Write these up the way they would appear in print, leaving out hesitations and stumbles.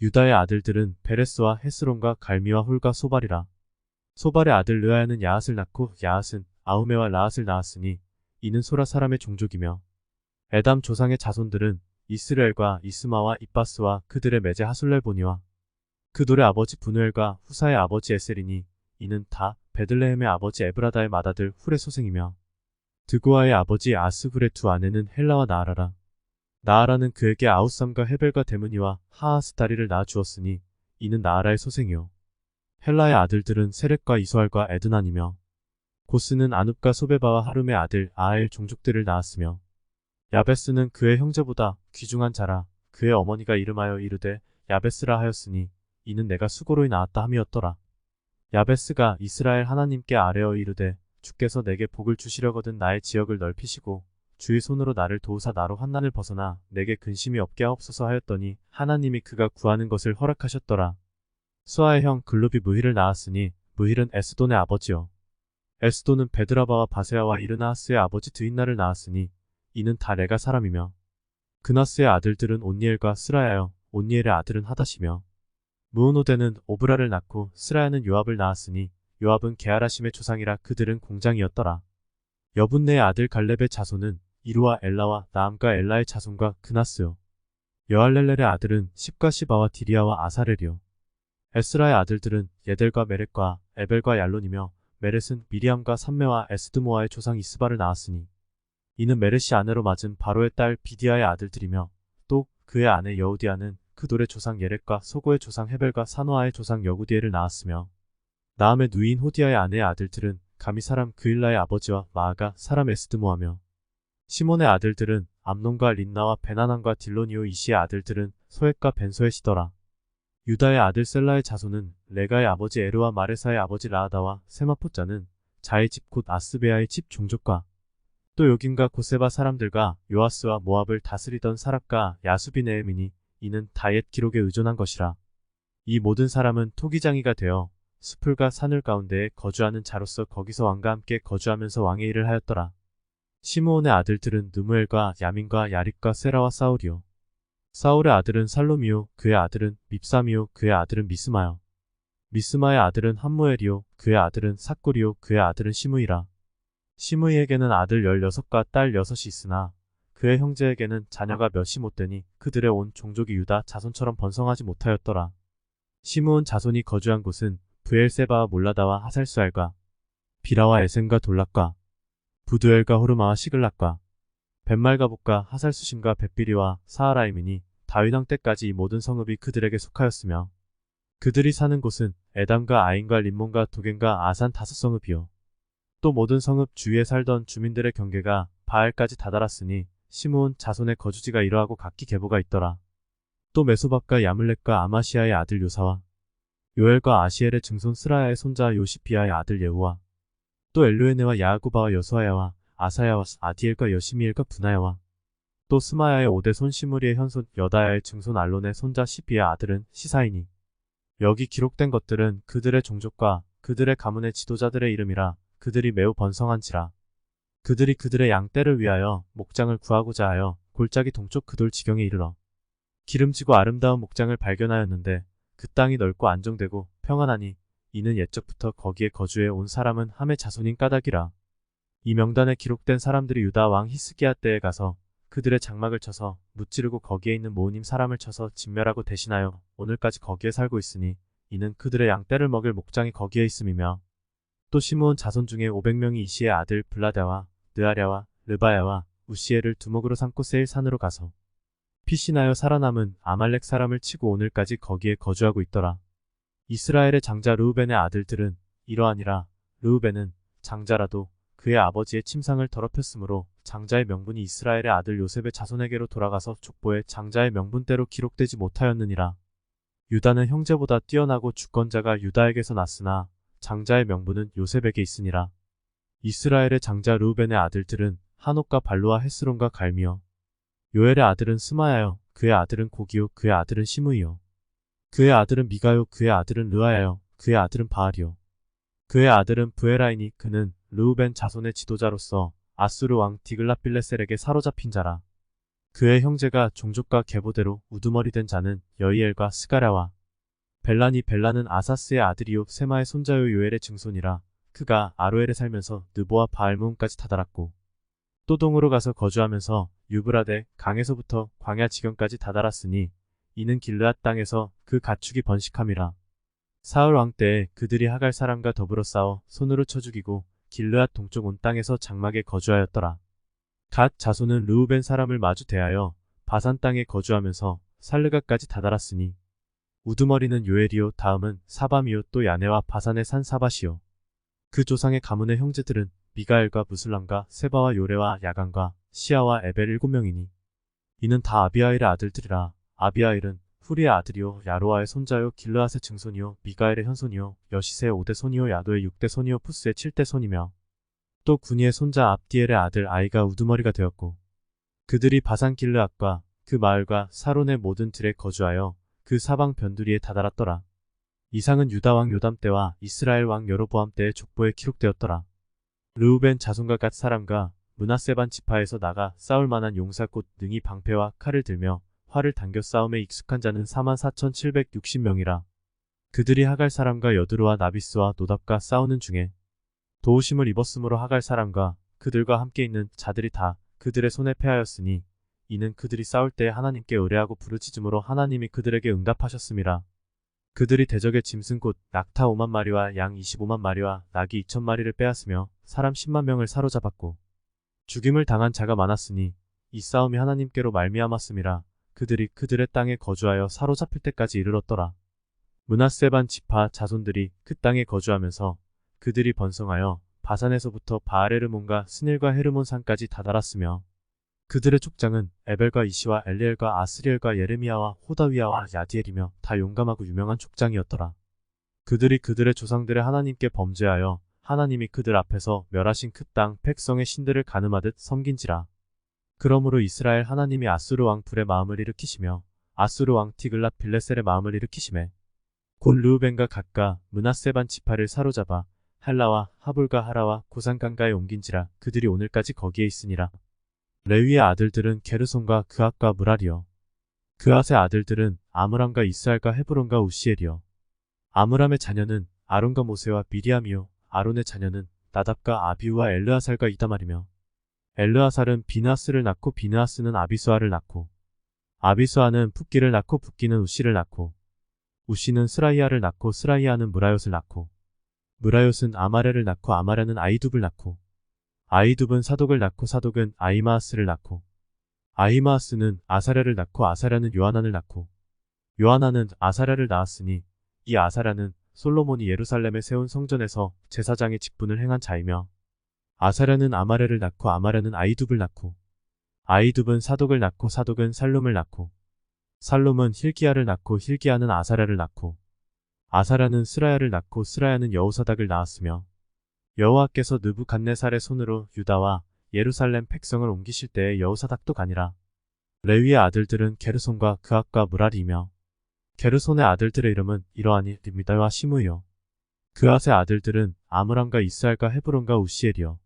유다의 아들들은 베레스와 헤스론과 갈미와 홀과 소발이라. 소발의 아들 르아야는 야앗을 낳고 야앗은 아우메와 라앗을 낳았으니 이는 소라 사람의 종족이며 에담 조상의 자손들은 이스르엘과 이스마와 입바스와 그들의 매제 하술렐보니와 그돌의 아버지 분우엘과 후사의 아버지 에셀이니 이는 다 베들레헴의 아버지 에브라다의 맏아들 훌의 소생이며 드고아의 아버지 아스훌의 두 아내는 헬라와 나아라라. 나아라는 그에게 아우삼과 헤벨과 데므니와 하아스다리를 낳아 주었으니 이는 나아라의 소생이요. 헬라의 아들들은 세렉과 이소알과 에드난이며 고스는 아눕과 소베바와 하룸의 아들 아엘 종족들을 낳았으며 야베스는 그의 형제보다 귀중한 자라. 그의 어머니가 이름하여 이르되 야베스라 하였으니 이는 내가 수고로이 낳았다 함이었더라. 야베스가 이스라엘 하나님께 아뢰어 이르되 주께서 내게 복을 주시려거든 나의 지역을 넓히시고 주의 손으로 나를 도우사 나로 환난을 벗어나 내게 근심이 없게 하옵소서 하였더니 하나님이 그가 구하는 것을 허락하셨더라. 수아의 형 글룹이 무힐을 낳았으니 무힐은 에스돈의 아버지요. 에스돈은 베드라바와 바세아와 이르나하스의 아버지 드인나를 낳았으니 이는 다 레가 사람이며 그나스의 아들들은 온니엘과 스라야여. 온니엘의 아들은 하닷이며 무오노데는 오브라를 낳고 스라야는 요압을 낳았으니 요압은 게하라심의 조상이라. 그들은 공장이었더라. 여분네의 아들 갈렙의 자손은 이루와 엘라와 나암과 엘라의 자손과 그나스요. 여할렐렐의 아들은 십과 시바와 디리아와 아사렐이요. 에스라의 아들들은 예델과 메렛과 에벨과 얄론이며 메렛은 미리암과 삼메와 에스드모아의 조상 이스바를 낳았으니 이는 메렛이 아내로 맞은 바로의 딸 비디아의 아들들이며 또 그의 아내 여우디아는 그돌의 조상 예렛과 소고의 조상 헤벨과 사노아의 조상 여구디엘을 낳았으며 나암의 누이인 호디아의 아내의 아들들은 가미 사람 그일라의 아버지와 마아가 사람 에스드모하며 시몬의 아들들은 암논과 린나와 베나난과 딜로니오. 이시의 아들들은 소헷과 벤소헷이더라. 유다의 아들 셀라의 자손은 레가의 아버지 에르와 마레사의 아버지 라아다와 세마포자는 자의 집 곧 아스베아의 집 종족과 또 요긴과 고세바 사람들과 요아스와 모압을 다스리던 사랍과 야수비네엠이니 이는 다 옛 기록에 의존한 것이라. 이 모든 사람은 토기장이가 되어 수풀과 산을 가운데에 거주하는 자로서 거기서 왕과 함께 거주하면서 왕의 일을 하였더라. 시므온의 아들들은 느무엘과 야민과 야립과 세라와 사울이요. 사울의 아들은 살롬이요. 그의 아들은 밉삼이요. 그의 아들은 미스마요. 미스마의 아들은 함무엘이요. 그의 아들은 삭골이요. 그의 아들은 시므이라. 시므이에게는 아들 16과 딸 6이 있으나 그의 형제에게는 자녀가 몇이 못되니 그들의 온 종족이 유다 자손처럼 번성하지 못하였더라. 시므온 자손이 거주한 곳은 브엘세바와 몰라다와 하살수알과 비라와 에센과 돌락과 부두엘과 호르마와 시글락과 벳말가복과 하살수심과 벳비리와 사하라임이니 다윗 왕 때까지 이 모든 성읍이 그들에게 속하였으며 그들이 사는 곳은 에담과 아인과 림몬과 도겐과 아산 5성읍이요. 또 모든 성읍 주위에 살던 주민들의 경계가 바알까지 다다랐으니 시므온 자손의 거주지가 이러하고 각기 계보가 있더라. 또 메소박과 야물렉과 아마시아의 아들 요사와 요엘과 아시엘의 증손 스라야의 손자 요시피아의 아들 예후와 또 엘루에네와 야아구바와 여수아야와 아사야와 아디엘과 여시미엘과 분하야와 또 스마야의 5대 손 시므리의 현손 여다야의 증손 알론의 손자 시비의 아들은 시사이니 여기 기록된 것들은 그들의 종족과 그들의 가문의 지도자들의 이름이라. 그들이 매우 번성한지라. 그들이 그들의 양떼를 위하여 목장을 구하고자 하여 골짜기 동쪽 그돌 지경에 이르러 기름지고 아름다운 목장을 발견하였는데 그 땅이 넓고 안정되고 평안하니 이는 옛적부터 거기에 거주해 온 사람은 함의 자손인 까닭이라. 이 명단에 기록된 사람들이 유다 왕 히스기야 때에 가서 그들의 장막을 쳐서 무찌르고 거기에 있는 모으님 사람을 쳐서 진멸하고 대신하여 오늘까지 거기에 살고 있으니 이는 그들의 양떼를 먹일 목장이 거기에 있음이며 또 시므온 자손 중에 500명이 이시의 아들 블라다와 느아랴와 르바야와 우시엘을 두목으로 삼고 세일 산으로 가서 피신하여 살아남은 아말렉 사람을 치고 오늘까지 거기에 거주하고 있더라. 이스라엘의 장자 르우벤의 아들들은 이러하니라. 르우벤은 장자라도 그의 아버지의 침상을 더럽혔으므로 장자의 명분이 이스라엘의 아들 요셉의 자손에게로 돌아가서 족보에 장자의 명분대로 기록되지 못하였느니라. 유다는 형제보다 뛰어나고 주권자가 유다에게서 났으나 장자의 명분은 요셉에게 있으니라. 이스라엘의 장자 르우벤의 아들들은 한옥과 발루와 헤스론과 갈미요. 요엘의 아들은 스마야요. 그의 아들은 고기요. 그의 아들은 시므이요. 그의 아들은 미가요. 그의 아들은 르아야요. 그의 아들은 바알이요. 그의 아들은 브에라이니 그는 르우벤 자손의 지도자로서 아수르 왕 디글랏빌레셀에게 사로잡힌 자라. 그의 형제가 종족과 계보대로 우두머리 된 자는 여이엘과 스가랴와 벨라는 아사스의 아들이요 세마의 손자요 요엘의 증손이라. 그가 아로엘에 살면서 느보와 바알므온까지 다다랐고 또 동으로 가서 거주하면서 유브라데 강에서부터 광야 지경까지 다다랐으니 이는 길르앗 땅에서 그 가축이 번식함이라. 사울 왕 때에 그들이 하갈 사람과 더불어 싸워 손으로 쳐 죽이고 길르앗 동쪽 온 땅에서 장막에 거주하였더라. 갓 자손은 르우벤 사람을 마주 대하여 바산 땅에 거주하면서 살르가까지 다다랐으니 우두머리는 요엘이요 다음은 사밤이요 또 야네와 바산의 산 사밭이요. 그 조상의 가문의 형제들은 미가엘과 무술람과 세바와 요레와 야간과 시아와 에벨 7명이니 이는 다 아비아일의 아들들이라. 아비아일은 후리의 아들이요 야로아의 손자요 길르앗의 증손이요 미가엘의 현손이요 여시세의 5대 손이요 야도의 6대 손이요 푸스의 7대 손이며 또 구니의 손자 압디엘의 아들 아이가 우두머리가 되었고 그들이 바산 길르앗과 그 마을과 사론의 모든 들에 거주하여 그 사방 변두리에 다다랐더라. 이상은 유다 왕 요담 때와 이스라엘 왕 여로보암 때의 족보에 기록되었더라. 르우벤 자손과 갓 사람과 므낫세 반 지파에서 나가 싸울 만한 용사 곧 능히 방패와 칼을 들며 활을 당겨 싸움에 익숙한 자는 44,760명이라. 그들이 하갈 사람과 여드루와 나비스와 노답과 싸우는 중에 도우심을 입었으므로 하갈 사람과 그들과 함께 있는 자들이 다 그들의 손에 패하였으니 이는 그들이 싸울 때에 하나님께 의뢰하고 부르짖음으로 하나님이 그들에게 응답하셨음이라. 그들이 대적의 짐승 곧 낙타 5만 마리와 양 25만 마리와 낙이 2천 마리를 빼앗으며 사람 10만 명을 사로잡았고 죽임을 당한 자가 많았으니 이 싸움이 하나님께로 말미암았음이라. 그들이 그들의 땅에 거주하여 사로잡힐 때까지 이르렀더라. 므낫세 반 지파 자손들이 그 땅에 거주하면서 그들이 번성하여 바산에서부터 바알헤르몬과 스닐과 헤르몬 산까지 다다랐으며 그들의 족장은 에벨과 이시와 엘리엘과 아스리엘과 예레미야와 호다위야와 야디엘이며 다 용감하고 유명한 족장이었더라. 그들이 그들의 조상들의 하나님께 범죄하여 하나님이 그들 앞에서 멸하신 그 땅 백성의 신들을 가늠하듯 섬긴지라. 그러므로 이스라엘 하나님이 아수르 왕 불의 마음을 일으키시며 아수르 왕 티글랏 빌레셀의 마음을 일으키시매 곧 르우벤과 갓과 므낫세 반 지파를 사로잡아 할라와 하볼과 하라와 고산강가에 옮긴지라. 그들이 오늘까지 거기에 있으니라. 레위의 아들들은 게르손과 그앗과 무랄이요. 그앗의 아들들은 아므람과 이스알과 헤브론과 우시엘이요. 아므람의 자녀는 아론과 모세와 미리암이요. 아론의 자녀는 나답과 아비우와 엘르아살과 이다말이며 엘르아살은 비느하스를 낳고 비느하스는 아비수아를 낳고 아비수아는 붓기를 낳고 붓기는 우시를 낳고 우시는 스라이아를 낳고 스라이아는 무라옅을 낳고 무라옅은 아마레를 낳고 아마레는 아이둡을 낳고 아이둡은 사독을 낳고 사독은 아히마아스를 낳고 아히마아스는 아사랴를 낳고 아사랴는 요하난을 낳고 요하난은 아사랴를 낳았으니 이 아사랴는 솔로몬이 예루살렘에 세운 성전에서 제사장의 직분을 행한 자이며 아사랴는 아마레를 낳고 아마레는 아이둡을 낳고 아이둡은 사독을 낳고 사독은 살룸을 낳고 살룸은 힐기야를 낳고 힐기야는 아사랴를 낳고 아사랴는 스라야를 낳고 스라야는 여호사닥을 낳았으며 여호와께서 느부갓네살의 손으로 유다와 예루살렘 백성을 옮기실 때에 여호사닥도 가니라. 레위의 아들들은 게르손과 그앗과 무랄이며 게르손의 아들들의 이름은 이러하니 립미다와 시므이요. 그앗의 아들들은 아므람과 이스알과 헤브론과 우시엘이요.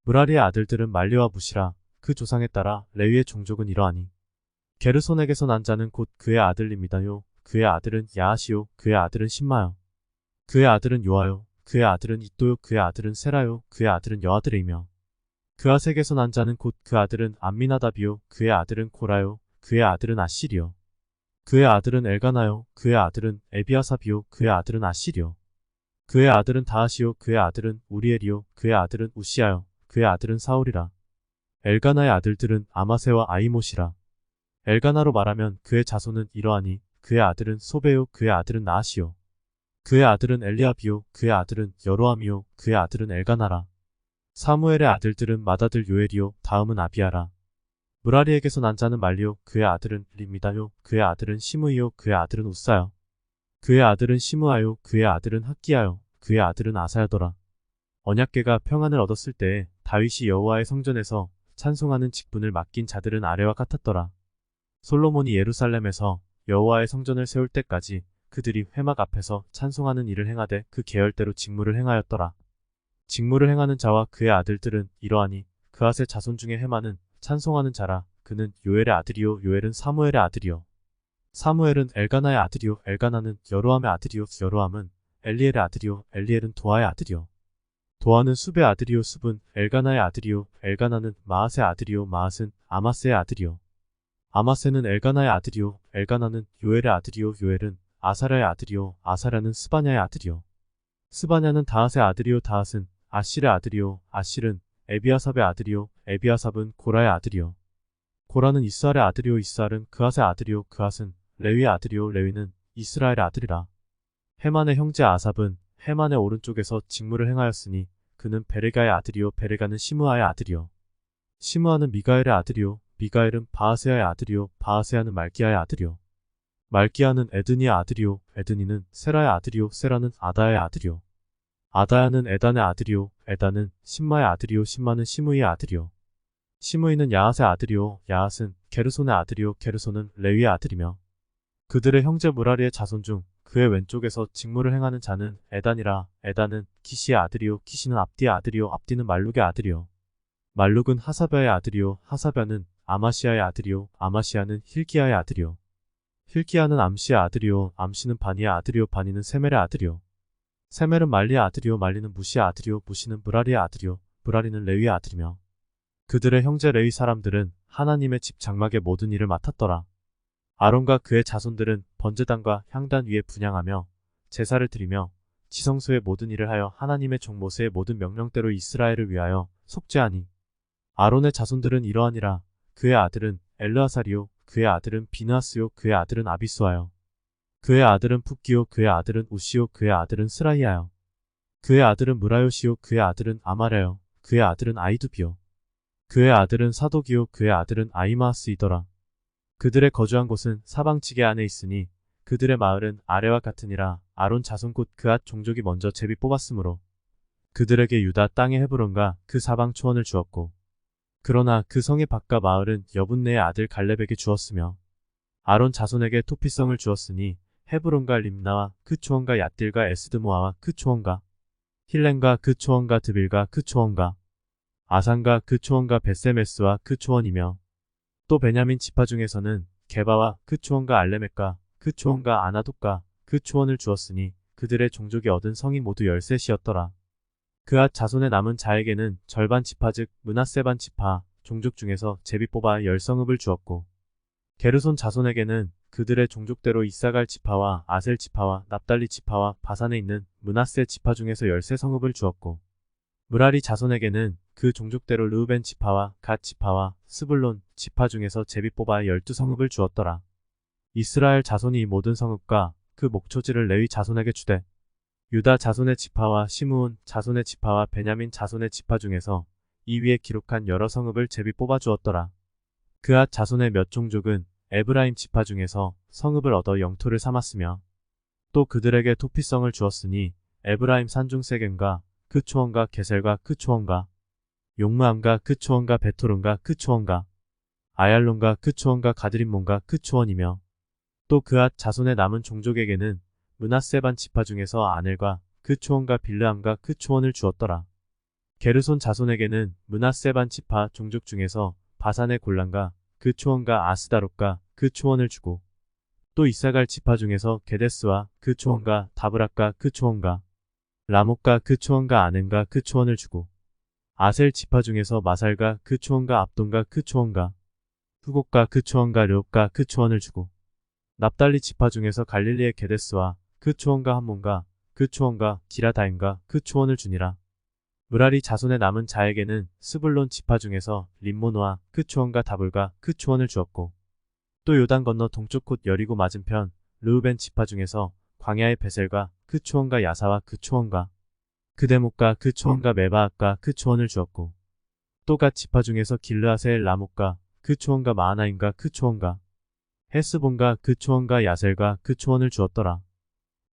무랄이의 아들들은 말리와 무시라. 그 조상에 따라 레위의 종족은 이러하니 게르손에게서 난 자는 곧 그의 아들입니다요. 그의 아들은 야하시요. 그의 아들은 신마요. 그의 아들은 요아요. 그의 아들은 이또요. 그의 아들은 세라요. 그의 아들은 여아드레이며 그앗에게서 난 자는 곧 그 아들은 암미나답이요. 그의 아들은 고라요. 그의 아들은 아실이요. 그의 아들은 엘가나요. 그의 아들은 에비아삽이요. 그의 아들은 아실이요. 그의 아들은 다하시요. 그의 아들은 우리엘이요. 그의 아들은 우시아요. 그의 아들은 사울이라. 엘가나의 아들들은 아마세와 아이못이라. 엘가나로 말하면 그의 자손은 이러하니 그의 아들은 소베요. 그의 아들은 나하시요. 그의 아들은 엘리압이요. 그의 아들은 여로함이요. 그의 아들은 엘가나라. 사무엘의 아들들은 맏아들 요엘이요. 다음은 아비아라. 무라리에게서 난 자는 말리요. 그의 아들은 립미다요. 그의 아들은 시므이요. 그의 아들은 우사요. 그의 아들은 시므아요. 그의 아들은 학기야요. 그의 아들은 아사야더라. 언약궤가 평안을 얻었을 때에 다윗이 여호와의 성전에서 찬송하는 직분을 맡긴 자들은 아래와 같았더라. 솔로몬이 예루살렘에서 여호와의 성전을 세울 때까지 그들이 회막 앞에서 찬송하는 일을 행하되 그 계열대로 직무를 행하였더라. 직무를 행하는 자와 그의 아들들은 이러하니 그앗의 자손 중에 헤만은 찬송하는 자라. 그는 요엘의 아들이요 요엘은 사무엘의 아들이요 사무엘은 엘가나의 아들이요 엘가나는 여로함의 아들이요 여로함은 엘리엘의 아들이요 엘리엘은 도아의 아들이요 도아는 숲의 아들이요 숲은 엘가나의 아들이요 엘가나는 마앗의 아들이요 마앗은 아마스의 아들이요 아마스는 엘가나의 아들이요 엘가나는 요엘의 아들이요 요엘은 아사랴의 아들이요 아사랴는 스바냐의 아들이요 스바냐는 다핫의 아들이요 다핫은 아실의 아들이요 아실은 에비아삽의 아들이요 에비아삽은 고라의 아들이요 고라는 이스알의 아들이요 이스알은 그핫의 아들이요 그핫은 레위의 아들이요 레위는 이스라엘의 아들이라 헤만의 형제 아삽은 헤만의 오른쪽에서 직무를 행하였으니 그는 베레가의 아들이요 베레가는 시므아의 아들이요 시므아는 미가엘의 아들이요 미가엘은 바하세아의 아들이요 바하세아는 말기야의 아들이요 말기야는 에드니의 아들이요 에드니는 세라의 아들이요 세라는 아다야의 아들이요 아다야는 에단의 아들이요 에단은 심마의 아들이요 심마는 시므이의 아들이요 시므이는 야핫의 아들이요 야핫은 게르손의 아들이요 게르손은 레위의 아들이며 그들의 형제 무라리의 자손 중 그의 왼쪽에서 직무를 행하는 자는 에단이라 에단은 기시의 아들이요 기시는 압디의 아들이요 압디는 말룩의 아들이요 말룩은 하사벼의 아들이요 하사벼는 아마시아의 아들이요 아마시아는 힐기야의 아들이요 힐기야는 암시의 아들이요 암시는 바니의 아들이요 바니는 세멜의 아들이요 세멜은 말리의 아들이요 말리는 무시의 아들이요 무시는 무라리의 아들이요 무라리는 레위의 아들이며 그들의 형제 레위 사람들은 하나님의 집 장막의 모든 일을 맡았더라. 아론과 그의 자손들은 번제단과 향단 위에 분향하며 제사를 드리며 지성소의 모든 일을 하여 하나님의 종 모세의 모든 명령대로 이스라엘을 위하여 속죄하니 아론의 자손들은 이러하니라. 그의 아들은 엘르아살이요 그의 아들은 비느하스요 그의 아들은 아비수아요 그의 아들은 풋기요 그의 아들은 우시요 그의 아들은 스라이아요 그의 아들은 무라요시요 그의 아들은 아마랴요 그의 아들은 아이두비요 그의 아들은 사독이요 그의 아들은 아이마하스이더라. 그들의 거주한 곳은 사방지게 안에 있으니 그들의 마을은 아래와 같으니라. 아론 자손 곧 그앗 종족이 먼저 제비 뽑았으므로 그들에게 유다 땅의 헤브론과 그 사방 초원을 주었고 그러나 그 성의 밭과 마을은 여분네의 아들 갈렙에게 주었으며 아론 자손에게 토피성을 주었으니 헤브론과 림나와 그 초원과 얏딜과 에스드모아와 그 초원과 힐렌과 그 초원과 드빌과 그 초원과 아산과 그 초원과 벳세메스와 그 초원이며 또 베냐민 지파 중에서는 게바와 그 초원과 알레멕과 그 초원과 아나돗과 그 초원을 주었으니 그들의 종족이 얻은 성이 모두 13이었더라. 그앗 자손의 남은 자에게는 절반 지파 즉 므낫세 반 지파 종족 중에서 제비 뽑아 10성읍을 주었고 게르손 자손에게는 그들의 종족대로 이사갈 지파와 아셀 지파와 납달리 지파와 바산에 있는 므낫세 지파 중에서 13성읍을 주었고 무라리 자손에게는 그 종족대로 르우벤 지파와 갓 지파와 스불론 지파 중에서 제비 뽑아 12성읍을 주었더라. 이스라엘 자손이 이 모든 성읍과 그 목초지를 레위 자손에게 주되 유다 자손의 지파와 시므온 자손의 지파와 베냐민 자손의 지파 중에서 이 위에 기록한 여러 성읍을 제비 뽑아 주었더라. 그앗 자손의 몇 종족은 에브라임 지파 중에서 성읍을 얻어 영토를 삼았으며 또 그들에게 토피성을 주었으니 에브라임 산중 세겜과 그 초원과 게셀과 그 초원과 용무암과 그 초원과 베토론과 그 초원과 아얄론과 그 초원과 가드림몬과 그 초원이며 또 그앗 자손의 남은 종족에게는 므낫세 반 지파 중에서 아넬과 그 초원과 빌르암과 그 초원을 주었더라. 게르손 자손에게는 므낫세 반 지파 종족 중에서 바산의 골란과 그 초원과 아스다롯과 그 초원을 주고 또 이사갈 지파 중에서 게데스와 그 초원과 다브락과 그 초원과 라목과 그 초원과 아넨과 그 초원을 주고 아셀 지파 중에서 마살과 그 초원과 압돈과 그 초원과 후곡과 그 초원과 르옥과 그 초원을 주고 납달리 지파 중에서 갈릴리의 게데스와 그 초원과 함몬과 그 초원과 기라다임과 그 초원을 주니라. 무라리 자손의 남은 자에게는 스불론 지파 중에서 림모노와 그 초원과 다불과 그 초원을 주었고 또 요단 건너 동쪽 곧 여리고 맞은편 르우벤 지파 중에서 광야의 베셀과 그 초원과 야사와 그 초원과 그데목과 그 초원과 메바앗과 그 초원을 주었고 또 갓 지파 중에서 길르아셀 라목과 그 초원과 마하나임과 그 초원과 헤스본과 그 초원과 야셀과 그 초원을 주었더라.